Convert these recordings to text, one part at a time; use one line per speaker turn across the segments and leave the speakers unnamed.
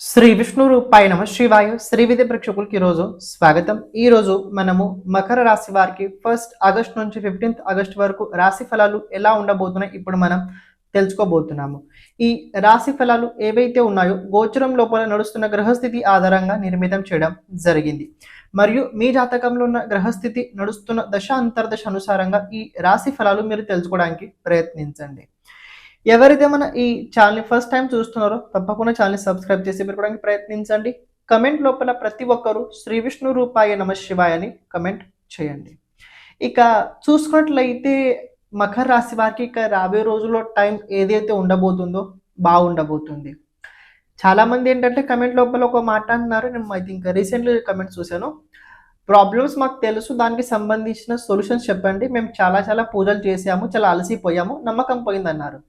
శ్రీ విష్ణు రూపాయ నమ శివాయ శ్రీ విద్య ప్రేక్షకులకి ఈరోజు స్వాగతం. ఈరోజు మనము మకర రాశి వారికి 1 ఆగస్ట్ నుంచి 15 ఆగస్ట్ వరకు రాశి ఫలాలు ఎలా ఉండబోతున్నాయి ఇప్పుడు మనం తెలుసుకోబోతున్నాము. ఈ రాశి ఫలాలు ఏవైతే ఉన్నాయో గోచరం లోపల నడుస్తున్న గ్రహస్థితి ఆధారంగా నిర్మితం చేయడం జరిగింది. మరియు మీ జాతకంలో ఉన్న గ్రహస్థితి నడుస్తున్న దశ అంతర్దశ అనుసారంగా ఈ రాశి ఫలాలు మీరు తెలుసుకోవడానికి ప్రయత్నించండి. ఎవరైతే మన ఈ ఛానల్ని ఫస్ట్ టైం చూస్తున్నారో తప్పకుండా ఛానల్ని సబ్స్క్రైబ్ చేసి పెట్టుకోవడానికి ప్రయత్నించండి. కమెంట్ లోపల ప్రతి ఒక్కరూ శ్రీ విష్ణు రూపాయ నమ శివాయ అని కమెంట్ చేయండి. ఇక చూసుకున్నట్లయితే మకర రాశి వారికి ఇక రాబోయే రోజుల్లో టైం ఏదైతే ఉండబోతుందో బాగుండబోతుంది. చాలా మంది ఏంటంటే కమెంట్ లోపల ఒక మాట అన్నారు, నేను ఐ థింక్ రీసెంట్లీ కమెంట్ చూశాను. ప్రాబ్లమ్స్ మాకు తెలుసు, దానికి సంబంధించిన సొల్యూషన్స్ చెప్పండి, మేము చాలా పూజలు చేసాము, చాలా అలసిపోయాము, నమ్మకం పోయిందన్నారు.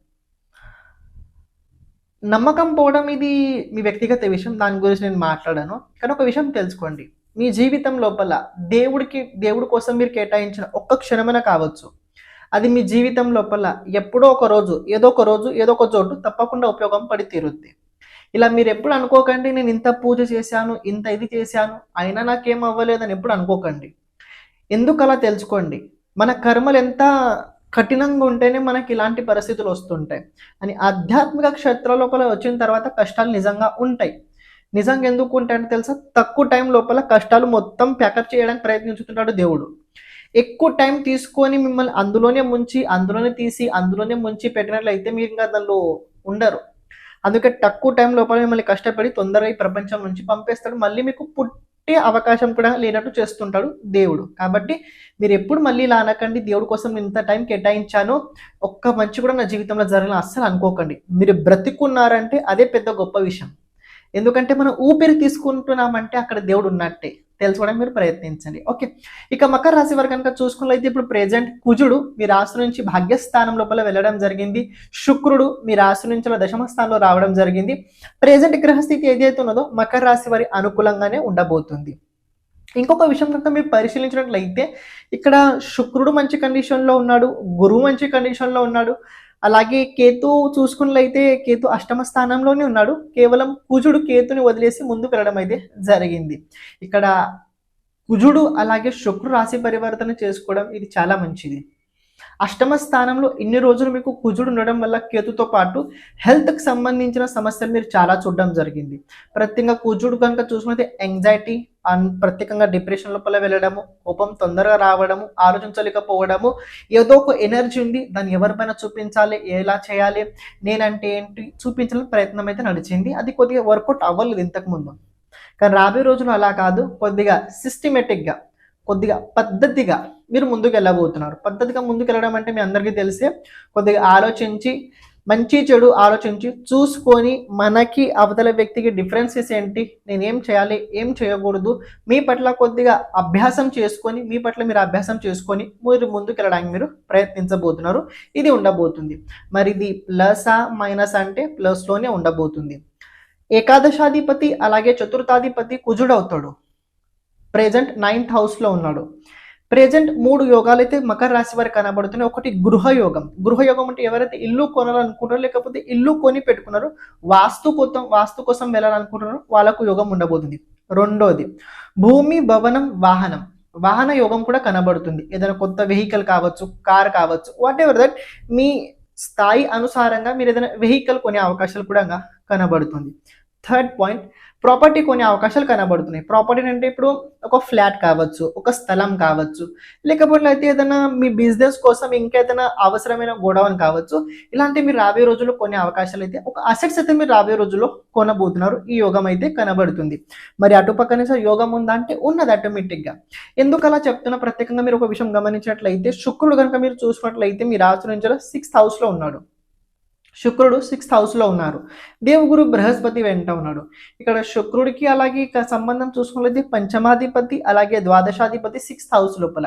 నమ్మకం పోవడం ఇది మీ వ్యక్తిగత విషయం, దాని గురించి నేను మాట్లాడాను. కానీ ఒక విషయం తెలుసుకోండి, మీ జీవితం లోపల దేవుడి కోసం మీరు కేటాయించిన ఒక్క క్షణమైనా కావచ్చు, అది మీ జీవితం లోపల ఎప్పుడో ఒక రోజు ఏదో ఒక చోటు తప్పకుండా ఉపయోగం పడి తీరుద్ది. ఇలా మీరు ఎప్పుడు అనుకోకండి, నేను ఇంత పూజ చేశాను, ఇంత ఇది చేశాను, అయినా నాకేం అవ్వలేదని ఎప్పుడు అనుకోకండి. ఎందుకు అలా తెలుసుకోండి. మన కర్మలు ఎంత కఠినంగా ఉంటేనే మనకి ఇలాంటి పరిస్థితులు వస్తుంటాయి అని. ఆధ్యాత్మిక క్షేత్ర లోపల వచ్చిన తర్వాత కష్టాలు నిజంగా ఉంటాయి. నిజంగా ఎందుకు ఉంటాయంటే తెలుసా, తక్కువ టైం లోపల కష్టాలు మొత్తం ప్యాకప్ చేయడానికి ప్రయత్నించుతుంటాడు దేవుడు. ఎక్కువ టైం తీసుకొని మిమ్మల్ని అందులోనే తీసి అందులోనే ముంచి పెట్టినట్లయితే మీరు ఇంకా దానిలో ఉండరు. అందుకే తక్కువ టైం లోపల మిమ్మల్ని కష్టపడి తొందరగా ఈ ప్రపంచం నుంచి పంపేస్తాడు. మళ్ళీ మీకు పుట్టే అవకాశం కూడా లేనట్టు చేస్తుంటాడు దేవుడు. కాబట్టి మీరు ఎప్పుడు మళ్ళీ ఇలా అనకండి, దేవుడి కోసం నేను ఇంత టైం కేటాయించాను, ఒక్క మంచి కూడా నా జీవితంలో జరగాలని అస్సలు అనుకోకండి. మీరు బ్రతికున్నారంటే అదే పెద్ద గొప్ప విషయం. ఎందుకంటే మనం ఊపిరి తీసుకుంటున్నామంటే అక్కడ దేవుడు ఉన్నట్టే తెలుసుకోవడానికి మీరు ప్రయత్నించండి. ఓకే, ఇక మకర రాశి వారు కనుక చూసుకున్నట్లయితే ఇప్పుడు ప్రెజెంట్ కుజుడు మీ రాశి నుంచి భాగ్యస్థానం లోపల వెళ్ళడం జరిగింది. శుక్రుడు మీ రాశి నుంచి దశమ స్థానంలో రావడం జరిగింది. ప్రెజెంట్ గ్రహస్థితి ఏదైతే ఉన్నదో మకర రాశి వారి అనుకూలంగానే ఉండబోతుంది. ఇంకొక విషయం కనుక మీరు పరిశీలించినట్లయితే ఇక్కడ శుక్రుడు మంచి కండిషన్లో ఉన్నాడు, గురువు మంచి కండిషన్లో ఉన్నాడు, అలాగే కేతు చూసుకున్నట్లయితే కేతు అష్టమ స్థానంలోనే ఉన్నాడు. కేవలం కుజుడు కేతుని వదిలేసి ముందుకు వెళ్ళడం అయితే జరిగింది. ఇక్కడ కుజుడు అలాగే శుక్రుడు రాశి పరివర్తన చేసుకోవడం ఇది చాలా మంచిది. అష్టమ స్థానంలో ఇన్ని రోజులు మీకు కుజుడు ఉండడం వల్ల కేతుతో పాటు హెల్త్కి సంబంధించిన సమస్యలు మీరు చాలా చూడడం జరిగింది. ప్రత్యేకంగా కుజుడు కనుక చూసుకుంటే యాంగ్జైటీ అండ్ ప్రత్యేకంగా డిప్రెషన్ లోపల వెళ్ళడము, కోపం తొందరగా రావడము, ఆలోచించలేకపోవడము, ఏదో ఒక ఎనర్జీ ఉంది, దాన్ని ఎవరిపైన చూపించాలి, ఎలా చేయాలి, నేనంటే ఏంటి చూపించాలని ప్రయత్నం అయితే నడిచింది. అది కొద్దిగా వర్కౌట్ అవ్వలేదు ఇంతకుముందు. కానీ రాబోయే రోజులు అలా కాదు, కొద్దిగా సిస్టమేటిక్గా కొద్దిగా పద్ధతిగా మీరు ముందుకు వెళ్ళబోతున్నారు. పద్ధతిగా ముందుకు వెళ్ళడం అంటే మీ అందరికీ తెలిసే కొద్దిగా ఆలోచించి మంచి చెడు ఆలోచించి చూసుకొని మనకి అవతల వ్యక్తికి డిఫరెన్సెస్ ఏంటి, నేను ఏం చేయాలి ఏం చేయకూడదు, మీ పట్ల కొద్దిగా అభ్యాసం చేసుకొని మీరు అభ్యాసం చేసుకొని మీరు ముందుకు వెళ్ళడానికి మీరు ప్రయత్నించబోతున్నారు. ఇది ఉండబోతుంది. మరి ఇది ప్లసా మైనస్ అంటే ప్లస్లోనే ఉండబోతుంది. ఏకాదశాధిపతి అలాగే చతుర్థాధిపతి కుజుడు అవుతాడు. ప్రెజెంట్ 9th హౌస్లో ఉన్నాడు. ప్రెజెంట్ 3 యోగాలు అయితే మకర రాశి వారికి కనబడుతున్నాయి. ఒకటి గృహయోగం. గృహయోగం అంటే ఎవరైతే ఇల్లు కొనాలనుకుంటారో లేకపోతే ఇల్లు కొని పెట్టుకున్నారో వాస్తు కోసం వెళ్ళాలనుకుంటున్నారో వాళ్ళకు యోగం ఉండబోతుంది. రెండోది భూమి భవనం వాహనం. వాహన యోగం కూడా కనబడుతుంది. ఏదైనా కొత్త వెహికల్ కావచ్చు, కార్ కావచ్చు, వాట్ ఎవర్ దట్ మీ స్థాయి అనుసారంగా మీరు ఏదైనా వెహికల్ కొనే అవకాశాలు కూడా కనబడుతుంది. థర్డ్ పాయింట్ ప్రాపర్టీ కొనే అవకాశాలు కనబడుతున్నాయి. ప్రాపర్టీ అంటే ఇప్పుడు ఒక ఫ్లాట్ కావచ్చు, ఒక స్థలం కావచ్చు, లేకపోతే అయితే ఏదైనా మీ బిజినెస్ కోసం ఇంకేదైనా అవసరమైన గోడౌన్ కావచ్చు. ఇలాంటి మీరు రాబోయే రోజుల్లో కొనే అవకాశాలు అయితే ఒక అసెట్స్ అయితే మీరు రాబోయే రోజుల్లో కొనబోతున్నారు. ఈ యోగం అయితే కనబడుతుంది. మరి అటుపక్కనే యోగం ఉందా అంటే ఉన్నది ఆటోమేటిక్గా. ఎందుకు అలా చెప్తున్నా, ప్రత్యేకంగా మీరు ఒక విషయం గమనించినట్లయితే శుక్రుడు కనుక మీరు చూసుకున్నట్లయితే మీ రాశి నుంచి 6th హౌస్లో ఉన్నాడు. శుక్రుడు 6th హౌస్లో ఉన్నారు. దేవగురు బృహస్పతి వెంట ఉన్నాడు. ఇక్కడ శుక్రుడికి అలాగే సంబంధం చూసుకున్నట్లయితే పంచమాధిపతి అలాగే ద్వాదశాధిపతి 6th హౌస్ లోపల.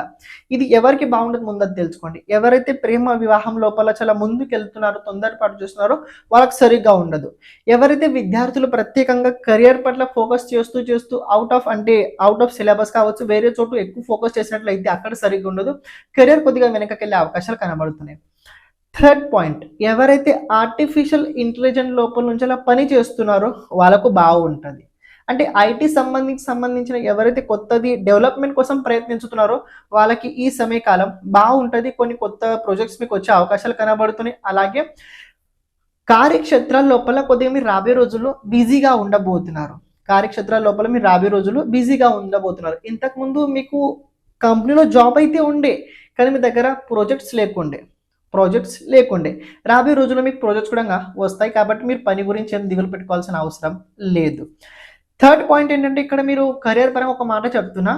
ఇది ఎవరికి బాగుండదు ముందు తెలుసుకోండి. ఎవరైతే ప్రేమ వివాహం లోపల చాలా ముందుకు వెళ్తున్నారో, తొందరపాటు చేస్తున్నారో వాళ్ళకి సరిగ్గా ఉండదు. ఎవరైతే విద్యార్థులు ప్రత్యేకంగా కెరియర్ పట్ల ఫోకస్ చేస్తూ అవుట్ ఆఫ్ సిలబస్ కావచ్చు, వేరే చోటు ఎక్కువ ఫోకస్ చేసినట్లయితే అక్కడ సరిగ్గా ఉండదు. కెరియర్ కొద్దిగా వెనకకెళ్ళే అవకాశాలు కనబడుతున్నాయి. థర్డ్ పాయింట్, ఎవరైతే ఆర్టిఫిషియల్ ఇంటెలిజెన్స్ లోపల నుంచి అలా పని చేస్తున్నారో వాళ్ళకు బాగుంటుంది. అంటే ఐటీ సంబంధించిన ఎవరైతే కొత్తది డెవలప్మెంట్ కోసం ప్రయత్నించుతున్నారో వాళ్ళకి ఈ సమయకాలం బాగుంటుంది. కొన్ని కొత్త ప్రాజెక్ట్స్ మీకు వచ్చే అవకాశాలు కనబడుతున్నాయి. అలాగే కార్యక్షేత్రాల లోపల కొద్దిగా మీరు రాబోయే రోజుల్లో బిజీగా ఉండబోతున్నారు. ఇంతకుముందు మీకు కంపెనీలో జాబ్ అయితే ఉండే, కానీ మీ దగ్గర ప్రాజెక్ట్స్ లేకుండే. రాబోయే రోజుల్లో మీకు ప్రాజెక్ట్స్ కూడా వస్తాయి. కాబట్టి మీరు పని గురించి ఏం దిగులు పెట్టుకోవాల్సిన అవసరం లేదు. థర్డ్ పాయింట్ ఏంటంటే, ఇక్కడ మీరు కెరియర్ పరంగా ఒక మాట చెప్తున్నా,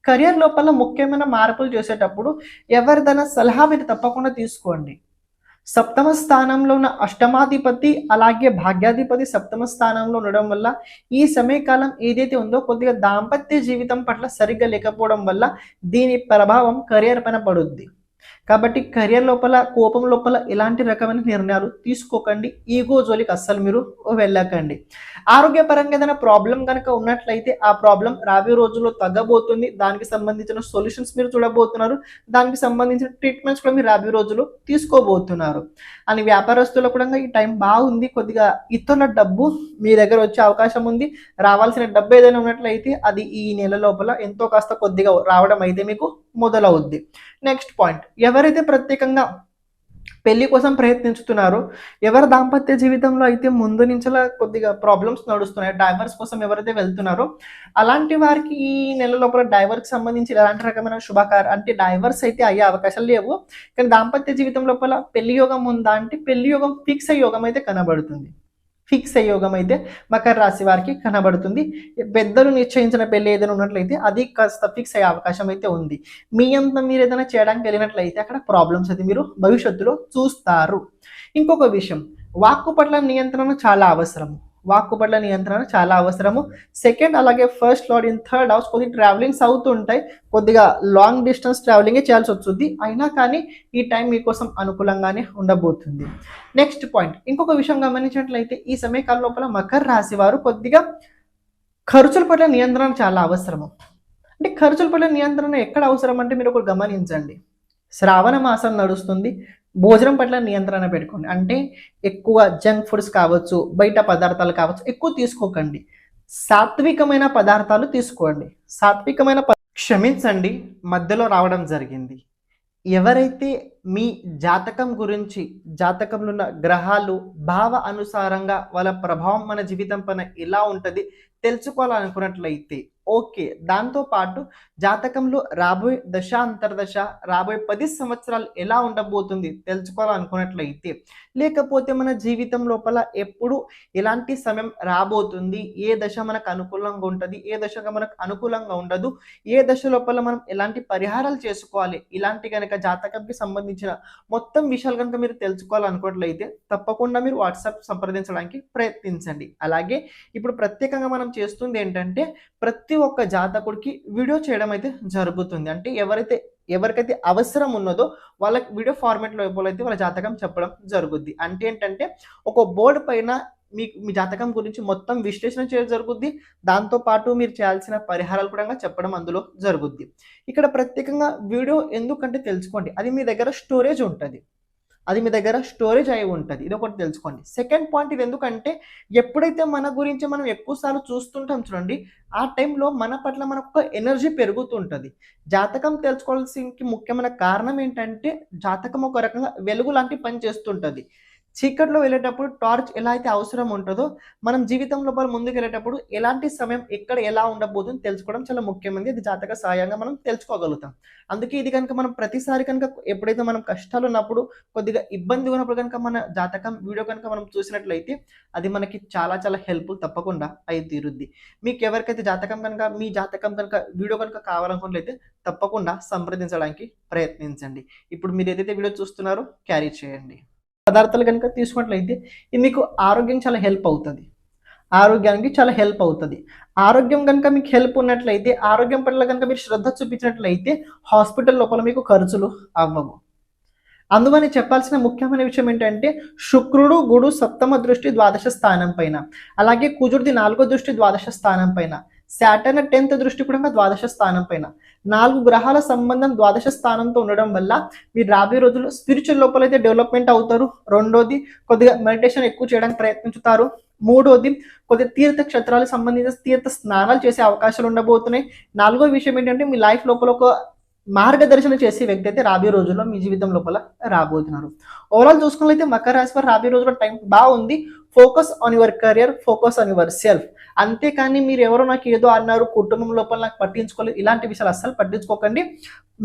కెరియర్ లోపల ముఖ్యమైన మార్పులు చేసేటప్పుడు ఎవరిదైనా సలహా మీరు తప్పకుండా తీసుకోండి. సప్తమ స్థానంలో ఉన్న అష్టమాధిపతి అలాగే భాగ్యాధిపతి సప్తమ స్థానంలో ఉండడం వల్ల ఈ సమయకాలం ఏదైతే ఉందో కొద్దిగా దాంపత్య జీవితం పట్ల సరిగ్గా లేకపోవడం వల్ల దీని ప్రభావం కెరియర్ పైన పడుద్ది. కాబట్టి కెరియర్ లోపల కోపం లోపల ఎలాంటి రకమైన నిర్ణయాలు తీసుకోకండి. ఈగో జోలికి అస్సలు మీరు వెళ్ళకండి. ఆరోగ్యపరంగా ఏదైనా ప్రాబ్లం కనుక ఉన్నట్లయితే ఆ ప్రాబ్లం రాబోయే రోజుల్లో తగ్గబోతుంది. దానికి సంబంధించిన సొల్యూషన్స్ మీరు చూడబోతున్నారు. దానికి సంబంధించిన ట్రీట్మెంట్స్ కూడా మీరు రాబోయే రోజుల్లో తీసుకోబోతున్నారు. అని వ్యాపారస్తులకు కూడా ఈ టైం బాగుంది. కొద్దిగా ఇతరుల డబ్బు మీ దగ్గర వచ్చే అవకాశం ఉంది. రావాల్సిన డబ్బు ఏదైనా ఉన్నట్లయితే అది ఈ నెల లోపల ఎంతో కాస్త కొద్దిగా రావడం అయితే మీకు మొదలవుద్ది. నెక్స్ట్ పాయింట్, ఎవరైతే ప్రత్యేకంగా పెళ్లి కోసం ప్రయత్నించుతున్నారో, ఎవరి దాంపత్య జీవితంలో అయితే ముందు నుంచలా కొద్దిగా ప్రాబ్లమ్స్ నడుస్తున్నాయి, డైవర్స్ కోసం ఎవరైతే వెళ్తున్నారో అలాంటి వారికి ఈ నెల లోపల డైవర్స్ సంబంధించి ఎలాంటి రకమైన అంటే డైవర్స్ అయితే అయ్యే అవకాశాలు లేవు. కానీ దాంపత్య జీవితం లోపల పెళ్లి యోగం ఉందా అంటే పెళ్లి యోగం ఫిక్స్ అయ్యే యోగం అయితే కనబడుతుంది. మకర రాశి వారికి కనబడుతుంది. పెద్దలు నిశ్చయించిన పెళ్లి ఏదైనా ఉన్నట్లయితే అది కాస్త ఫిక్స్ అయ్యే అవకాశం అయితే ఉంది. మీ అంతా మీరు ఏదైనా చేయడానికి వెళ్ళినట్లయితే అక్కడ ప్రాబ్లమ్స్ అయితే మీరు భవిష్యత్తులో చూస్తారు. ఇంకొక విషయం, వాక్కు పట్ల నియంత్రణ చాలా అవసరము. సెకండ్ అలాగే first lord in third house కొద్దిగా ట్రావెలింగ్స్ అవుతుంటాయి. కొద్దిగా లాంగ్ డిస్టెన్స్ ట్రావెలింగే చేయాల్సి వస్తుంది. అయినా కానీ ఈ టైం మీకోసం అనుకూలంగానే ఉండబోతుంది. నెక్స్ట్ పాయింట్, ఇంకొక విషయం గమనించినట్లయితే ఈ సమయకాలం లోపల మకర రాశి వారు కొద్దిగా ఖర్చుల పట్ల నియంత్రణ చాలా అవసరము. అంటే ఖర్చుల పట్ల నియంత్రణ ఎక్కడ అవసరం అంటే మీరు ఒకటి గమనించండి. శ్రావణ మాసం నడుస్తుంది. భోజనం పట్ల నియంత్రణ పెట్టుకోండి. అంటే ఎక్కువ జంక్ ఫుడ్స్ కావచ్చు, బయట పదార్థాలు కావచ్చు ఎక్కువ తీసుకోకండి. సాత్వికమైన పదార్థాలు తీసుకోండి. క్షమించండి, మధ్యలో రావడం జరిగింది. ఎవరైతే మీ జాతకం గురించి, జాతకంలో ఉన్న గ్రహాలు భావ అనుసారంగా వాళ్ళ ప్రభావం మన జీవితం పైన ఎలా ఉంటుంది తెలుసుకోవాలనుకున్నట్లయితే ఓకే, దాంతోపాటు జాతకంలో రాబోయే దశ అంతర్దశ రాబోయే 10 సంవత్సరాలు ఎలా ఉండబోతుంది తెలుసుకోవాలనుకున్నట్లయితే, లేకపోతే మన జీవితం లోపల ఎప్పుడు ఎలాంటి సమయం రాబోతుంది, ఏ దశ మనకు అనుకూలంగా ఉంటుంది, ఏ దశగా మనకు అనుకూలంగా ఉండదు, ఏ దశ లోపల మనం ఎలాంటి పరిహారాలు చేసుకోవాలి, ఇలాంటి కనుక జాతకంకి సంబంధించిన మొత్తం విషయాలు కనుక మీరు తెలుసుకోవాలనుకున్నట్లయితే తప్పకుండా మీరు వాట్సాప్ సంప్రదించడానికి ప్రయత్నించండి. అలాగే ఇప్పుడు ప్రత్యేకంగా మనం చేస్తుంది ఏంటంటే ప్రతి ఒక్క జాతకుడికి వీడియో చేయడం అయితే జరుగుతుంది. అంటే ఎవరికైతే అవసరం ఉన్నదో వాళ్ళకి వీడియో ఫార్మాట్లో అయితే వాళ్ళ జాతకం చెప్పడం జరుగుద్ది. అంటే ఏంటంటే ఒక బోర్డు పైన మీ జాతకం గురించి మొత్తం విశ్లేషణ చేయడం జరుగుద్ది. దాంతోపాటు మీరు చేయాల్సిన పరిహారాలు కూడా చెప్పడం అందులో జరుగుద్ది. ఇక్కడ ప్రత్యేకంగా వీడియో ఎందుకంటే తెలుసుకోండి, అది మీ దగ్గర స్టోరేజ్ ఉంటుంది, అయి ఉంటుంది. ఇది ఒకటి తెలుసుకోండి. సెకండ్ పాయింట్, ఇది ఎందుకంటే ఎప్పుడైతే మన గురించి మనం ఎక్కువసార్లు చూస్తుంటాం చూడండి, ఆ టైంలో మన పట్ల మనకు ఎనర్జీ పెరుగుతుంటుంది. జాతకం తెలుసుకోవాల్సిన ముఖ్యమైన కారణం ఏంటంటే జాతకం ఒక రకంగా వెలుగు లాంటి పని చేస్తుంటుంది. చీకట్లో వెళ్ళేటప్పుడు టార్చ్ ఎలా అయితే అవసరం ఉంటుందో మనం జీవితం లోపల ముందుకు వెళ్ళేటప్పుడు ఎలాంటి సమయం ఎక్కడ ఎలా ఉండబోతుందో తెలుసుకోవడం చాలా ముఖ్యమైనది. ఇది జాతక సహాయంగా మనం తెలుసుకోగలుగుతాం. అందుకే ఇది కనుక మనం ప్రతిసారి కనుక ఎప్పుడైతే మనం కష్టాలు ఉన్నప్పుడు కొద్దిగా ఇబ్బంది ఉన్నప్పుడు కనుక మన జాతకం వీడియో కనుక మనం చూసినట్లయితే అది మనకి చాలా చాలా హెల్ప్ఫుల్ తప్పకుండా అయి తీరుద్ది. మీకు ఎవరికైతే జాతకం కనుక మీ జాతకం కనుక వీడియో కనుక కావాలనుకున్నట్లయితే తప్పకుండా సంప్రదించడానికి ప్రయత్నించండి. ఇప్పుడు మీరు ఏదైతే వీడియో చూస్తున్నారో క్యారీ చేయండి. పదార్థాలు కనుక తీసుకున్నట్లయితే ఇది మీకు ఆరోగ్యానికి చాలా హెల్ప్ అవుతుంది. ఆరోగ్యం కనుక మీకు హెల్ప్ ఉన్నట్లయితే, ఆరోగ్యం పట్ల కనుక మీరు శ్రద్ధ చూపించినట్లయితే హాస్పిటల్ లోపల మీకు ఖర్చులు అవ్వవు. అందువని చెప్పాల్సిన ముఖ్యమైన విషయం ఏంటంటే శుక్రుడు గుడు సప్తమ దృష్టి ద్వాదశ స్థానం పైన, అలాగే కుజుడిది 4వ దృష్టి ద్వాదశ స్థానం పైన, సాటర్న్ 10th దృష్టి కూడా ద్వాదశ స్థానం పైన. 4 గ్రహాల సంబంధం ద్వాదశ స్థానంతో ఉండడం వల్ల మీరు రాబోయే రోజుల్లో స్పిరిచువల్ లోపల అయితే డెవలప్మెంట్ అవుతారు. రెండోది కొద్దిగా మెడిటేషన్ ఎక్కువ చేయడానికి ప్రయత్నించుతారు. మూడోది కొద్దిగా తీర్థ క్షేత్రాలకు సంబంధించిన తీర్థ స్నానాలు చేసే అవకాశాలు ఉండబోతున్నాయి. నాలుగో విషయం ఏంటంటే మీ లైఫ్ లోపల ఒక మార్గదర్శనం చేసే వ్యక్తి అయితే రాబోయే రోజుల్లో మీ జీవితం లోపల రాబోతున్నారు. ఓవరాల్ చూసుకున్నట్లయితే మకర రాశి వారు రాబోయే రోజుల్లో టైం బాగుంది. Focus on your career, focus on your self. అంతేకాని మీరు ఎవరో నాకు ఏదో అన్నారు, కుటుంబం లోపల నాకు పట్టించుకోలేదు, ఇలాంటి విషయాలు అస్సలు పట్టించుకోకండి.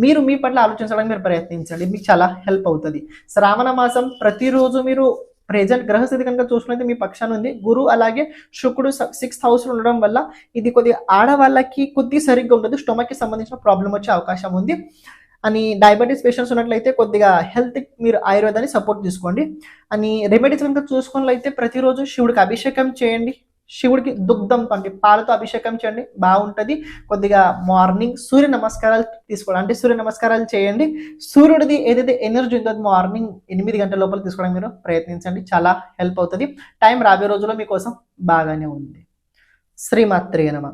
మీరు మీ పట్ల ఆలోచించడానికి మీరు ప్రయత్నించండి, మీకు చాలా హెల్ప్ అవుతుంది. శ్రావణ మాసం ప్రతిరోజు మీరు ప్రెజెంట్ గ్రహస్థితి కనుక చూసుకున్నైతే మీ పక్షాన ఉంది. గురు అలాగే శుక్రుడు 6th హౌస్ ఉండడం వల్ల ఇది కొద్దిగా ఆడవాళ్ళకి కొద్దిగా సరిగ్గా ఉంటుంది. స్టొమక్కి సంబంధించిన ప్రాబ్లం వచ్చే అవకాశం ఉంది. అని డయాబెటీస్ పేషెంట్స్ ఉన్నట్లయితే కొద్దిగా హెల్త్ మీరు ఆయుర్వేదాన్ని సపోర్ట్ తీసుకోండి. అని రెమెడీస్ కనుక చూసుకున్నట్లయితే ప్రతిరోజు శివుడికి అభిషేకం చేయండి. శివుడికి దుగ్ధం అంటే పాలతో అభిషేకం చేయండి, బాగుంటుంది. కొద్దిగా మార్నింగ్ సూర్య నమస్కారాలు తీసుకోవడం అంటే సూర్య నమస్కారాలు చేయండి. సూర్యుడిది ఏదైతే ఎనర్జీ ఉందో అది మార్నింగ్ 8 గంటల లోపల తీసుకోవడానికి మీరు ప్రయత్నించండి, చాలా హెల్ప్ అవుతుంది. టైం రాబోయే రోజుల్లో మీకోసం బాగానే ఉంది. శ్రీమాత్రే నమః.